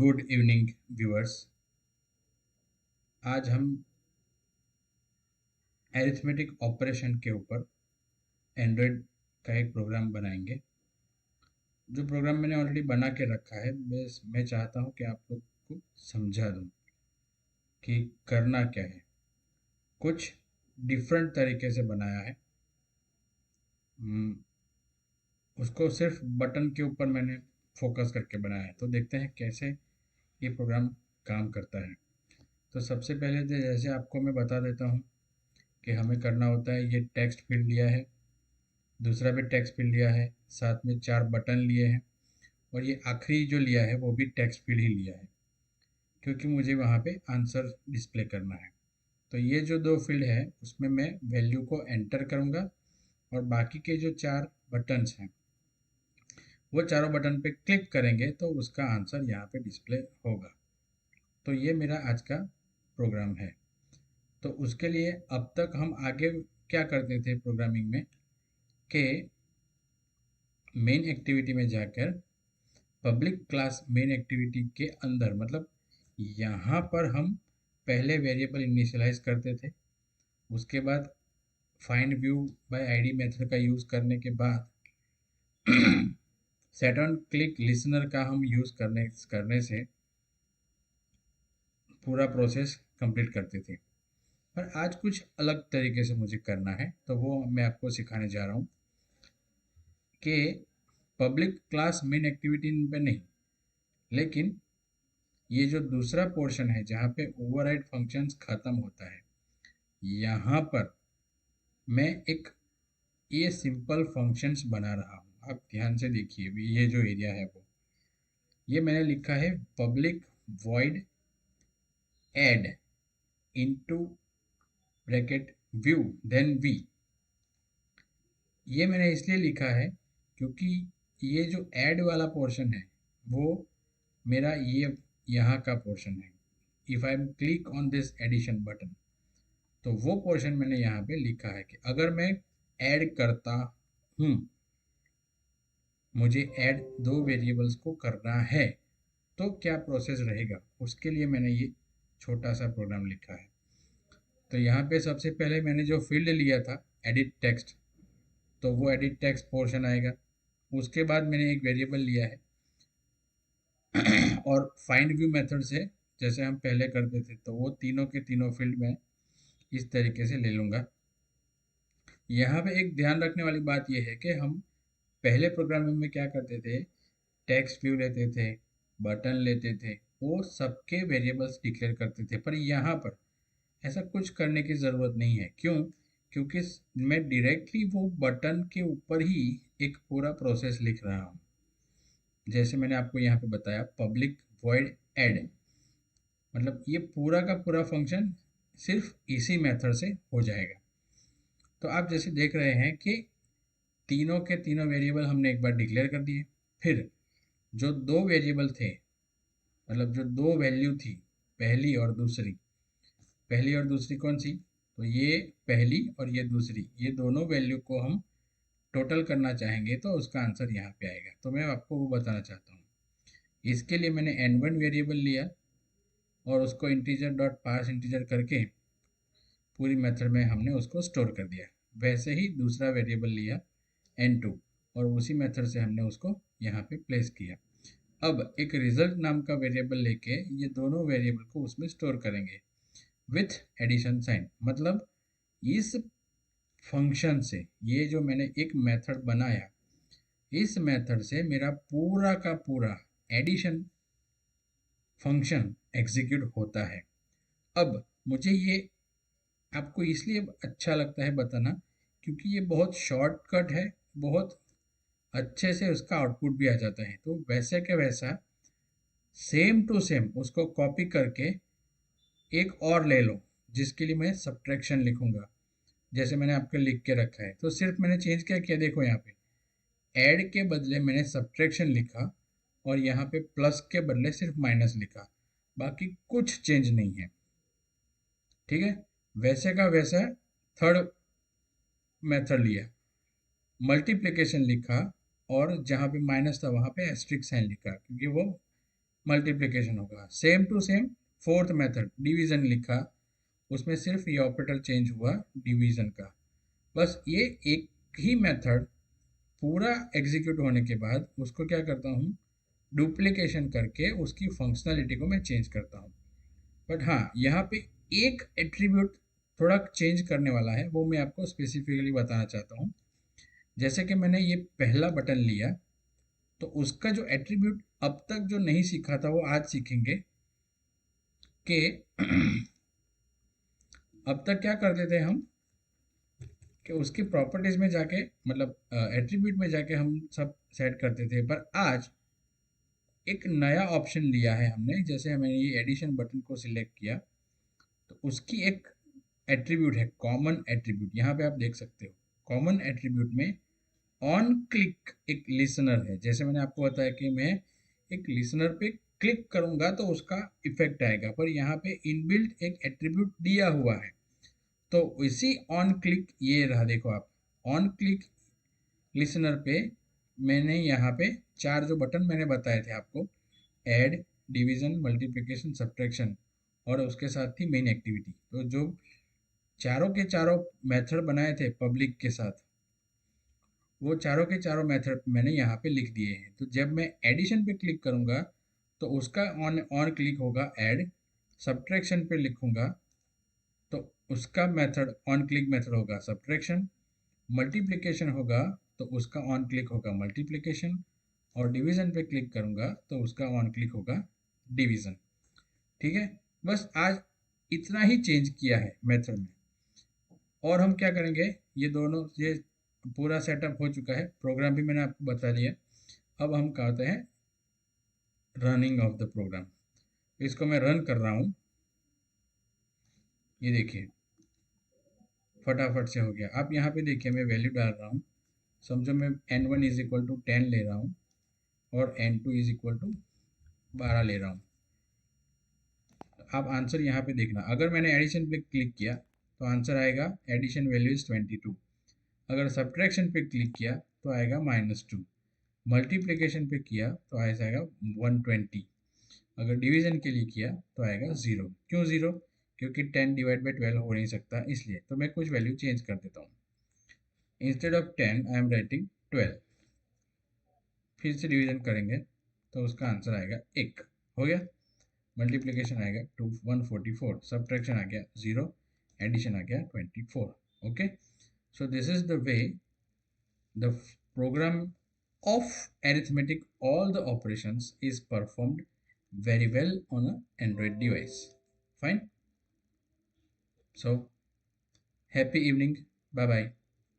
Good evening viewers. आज हम arithmetic operation के ऊपर एंड्रॉयड का एक प्रोग्राम बनाएंगे। जो प्रोग्राम मैंने ऑलरेडी बना के रखा है, बस मैं चाहता हूँ कि आप लोग को समझा दूँ कि करना क्या है। कुछ डिफरेंट तरीके से बनाया है। उसको सिर्फ बटन के ऊपर मैंने फोकस करके बनाया है। तो देखते हैं कैसे ये प्रोग्राम काम करता है। तो सबसे पहले तो जैसे आपको मैं बता देता हूँ कि हमें करना होता है, ये टेक्स्ट फील्ड लिया है, दूसरा भी टेक्स्ट फील्ड लिया है, साथ में 4 बटन लिए हैं और ये आखिरी जो लिया है वो भी टेक्स्ट फील्ड ही लिया है, क्योंकि मुझे वहाँ पे आंसर डिस्प्ले करना है। तो ये जो 2 फील्ड है उसमें मैं वैल्यू को एंटर करूँगा और बाकी के जो 4 बटन्स हैं वो चारों बटन पे क्लिक करेंगे तो उसका आंसर यहाँ पे डिस्प्ले होगा। तो ये मेरा आज का प्रोग्राम है। तो उसके लिए अब तक हम आगे क्या करते थे प्रोग्रामिंग में कि मेन एक्टिविटी में जाकर पब्लिक क्लास मेन एक्टिविटी के अंदर, मतलब यहाँ पर हम पहले वेरिएबल इनिशियलाइज करते थे। उसके बाद find view bye ID method का यूज़ करने के बाद सेट ऑन क्लिक लिसनर का हम यूज़ करने से पूरा प्रोसेस कंप्लीट करते थे। पर आज कुछ अलग तरीके से मुझे करना है, तो वो मैं आपको सिखाने जा रहा हूँ कि पब्लिक क्लास मेन एक्टिविटी पे नहीं, लेकिन ये जो दूसरा पोर्शन है जहाँ पे ओवरराइड फंक्शंस खत्म होता है, यहाँ पर मैं एक ये सिंपल फंक्शंस बना रहा हूँ। आप ध्यान से देखिए, ये जो एरिया है वो ये मैंने लिखा है public void add into bracket view then we. ये मैंने इसलिए लिखा है क्योंकि ये जो ऐड वाला पोर्शन है वो मेरा ये यहाँ का पोर्शन है। If I click on this addition button, तो वो पोर्शन मैंने यहाँ पे लिखा है कि अगर मैं ऐड करता हूँ, मुझे ऐड 2 वेरिएबल्स को करना है तो क्या प्रोसेस रहेगा, उसके लिए मैंने ये छोटा सा प्रोग्राम लिखा है। तो यहाँ पे सबसे पहले मैंने जो फील्ड लिया था एडिट टेक्स्ट, तो वो एडिट टेक्स्ट पोर्शन आएगा। उसके बाद मैंने एक वेरिएबल लिया है और फाइंड व्यू मेथड से जैसे हम पहले करते थे, तो वो तीनों के तीनों फील्ड में इस तरीके से ले लूँगा। यहाँ पे एक ध्यान रखने वाली बात यह है कि हम पहले प्रोग्रामिंग में क्या करते थे, टेक्स्ट व्यू लेते थे, बटन लेते थे, वो सबके वेरिएबल्स डिक्लेयर करते थे। पर यहाँ पर ऐसा कुछ करने की ज़रूरत नहीं है। क्यों? क्योंकि मैं डायरेक्टली वो बटन के ऊपर ही एक पूरा प्रोसेस लिख रहा हूँ। जैसे मैंने आपको यहाँ पे बताया पब्लिक वॉइड ऐड, मतलब ये पूरा का पूरा फंक्शन सिर्फ इसी मेथड से हो जाएगा। तो आप जैसे देख रहे हैं कि तीनों के तीनों वेरिएबल हमने एक बार डिक्लेयर कर दिए। फिर जो 2 वेरिएबल थे, मतलब जो 2 वैल्यू थी, पहली और दूसरी, पहली और दूसरी कौन सी, तो ये पहली और ये दूसरी, ये दोनों वैल्यू को हम टोटल करना चाहेंगे तो उसका आंसर यहाँ पे आएगा। तो मैं आपको वो बताना चाहता हूँ। इसके लिए मैंने n1 वेरिएबल लिया और उसको इंटीजर डॉट पार्स इंटीजर करके पूरी मेथड में हमने उसको स्टोर कर दिया। वैसे ही दूसरा वेरिएबल लिया n2 और उसी मेथड से हमने उसको यहाँ पे प्लेस किया। अब एक रिजल्ट नाम का वेरिएबल लेके ये दोनों वेरिएबल को उसमें स्टोर करेंगे विथ एडिशन साइन। मतलब इस फंक्शन से, ये जो मैंने एक मेथड बनाया, इस मेथड से मेरा पूरा का पूरा एडिशन फंक्शन एग्जीक्यूट होता है। अब मुझे ये आपको इसलिए अच्छा लगता है बताना क्योंकि ये बहुत शॉर्टकट है, बहुत अच्छे से उसका आउटपुट भी आ जाता है। तो वैसे के वैसा सेम टू सेम उसको कॉपी करके एक और ले लो, जिसके लिए मैं सब्ट्रैक्शन लिखूंगा जैसे मैंने आपके लिख के रखा है। तो सिर्फ मैंने चेंज क्या किया, देखो यहाँ पे ऐड के बदले मैंने सब्ट्रैक्शन लिखा और यहाँ पे प्लस के बदले सिर्फ माइनस लिखा, बाकी कुछ चेंज नहीं है। ठीक है, वैसे का वैसा थर्ड मेथड लिया, मल्टीप्लिकेशन लिखा और जहाँ पे माइनस था वहाँ पे एस्ट्रिक साइन लिखा, क्योंकि वो मल्टीप्लिकेशन होगा। Same to same fourth method division लिखा, उसमें सिर्फ ये ऑपरेटर चेंज हुआ डिवीजन का। बस ये एक ही मेथड पूरा एग्जीक्यूट होने के बाद उसको क्या करता हूँ, डुप्लीकेशन करके उसकी फंक्शनलिटी को मैं चेंज करता हूँ। बट हाँ, यहाँ पे एक एट्रीब्यूट थोड़ा चेंज करने वाला है, वो मैं आपको स्पेसिफिकली बताना चाहता हूँ। जैसे कि मैंने ये पहला बटन लिया, तो उसका जो एट्रीब्यूट अब तक जो नहीं सीखा था वो आज सीखेंगे कि अब तक क्या करते थे हम कि उसकी प्रॉपर्टीज में जाके, मतलब एट्रीब्यूट में जाके हम सब सेट करते थे। पर आज एक नया ऑप्शन लिया है हमने। जैसे मैंने ये एडिशन बटन को सिलेक्ट किया, तो उसकी एक एट्रीब्यूट है कॉमन एट्रीब्यूट, यहाँ पे आप देख सकते हो। कॉमन एट्रीब्यूट में ऑन क्लिक एक लिसनर है। जैसे मैंने आपको बताया कि मैं एक लिसनर पे क्लिक करूंगा तो उसका इफेक्ट आएगा, पर यहाँ पे इनबिल्ट एक एट्रीब्यूट दिया हुआ है। तो इसी ऑन क्लिक, ये रहा देखो आप, ऑन क्लिक लिसनर पे मैंने यहाँ पे चार जो बटन मैंने बताए थे आपको, ऐड, डिवीजन, मल्टीप्लिकेशन, सब्ट्रैक्शन, और उसके साथ थी मेन एक्टिविटी। तो जो चारों के चारों मेथड बनाए थे पब्लिक के साथ, वो चारों के चारों मेथड मैंने यहाँ पे लिख दिए हैं। तो जब मैं एडिशन पे क्लिक करूँगा तो उसका ऑन ऑन क्लिक होगा ऐड। सब्ट्रैक्शन पे लिखूँगा तो उसका मेथड ऑन क्लिक मेथड होगा सब्ट्रैक्शन। मल्टीप्लिकेशन होगा तो उसका ऑन क्लिक होगा मल्टीप्लिकेशन। और डिवीज़न पे क्लिक करूँगा तो उसका ऑन क्लिक होगा डिवीज़न। ठीक है, बस आज इतना ही चेंज किया है मेथड में। और हम क्या करेंगे, ये दोनों, ये पूरा सेटअप हो चुका है, प्रोग्राम भी मैंने आपको बता दिया। अब हम कहते हैं रनिंग ऑफ द प्रोग्राम। इसको मैं रन कर रहा हूँ, ये देखिए फटाफट से हो गया। आप यहाँ पे देखिए मैं वैल्यू डाल रहा हूँ। समझो मैं n1 इज इक्वल टू 10 ले रहा हूँ और n2 इज इक्वल टू 12 ले रहा हूँ। आप आंसर यहाँ पे देखना, अगर मैंने एडिशन पे क्लिक किया तो आंसर आएगा एडिशन वैल्यू इज 22। अगर सब्ट्रैक्शन पे क्लिक किया तो आएगा -2। मल्टीप्लिकेशन पे किया तो आएगा 120। अगर डिवीजन के लिए किया तो आएगा 0। क्यों 0? क्योंकि 10 डिवाइड बाई 12 हो नहीं सकता, इसलिए। तो मैं कुछ वैल्यू चेंज कर देता हूँ। Instead of 10 I am writing 12। फिर से डिवीजन करेंगे तो उसका आंसर आएगा 1। हो गया। मल्टीप्लिकेशन आएगा 144, सब्ट्रैक्शन आ गया 0, एडिशन आ गया 24। Okay, so this is the way the program of arithmetic, all the operations is performed very well on an Android device. Fine. So happy evening. Bye bye.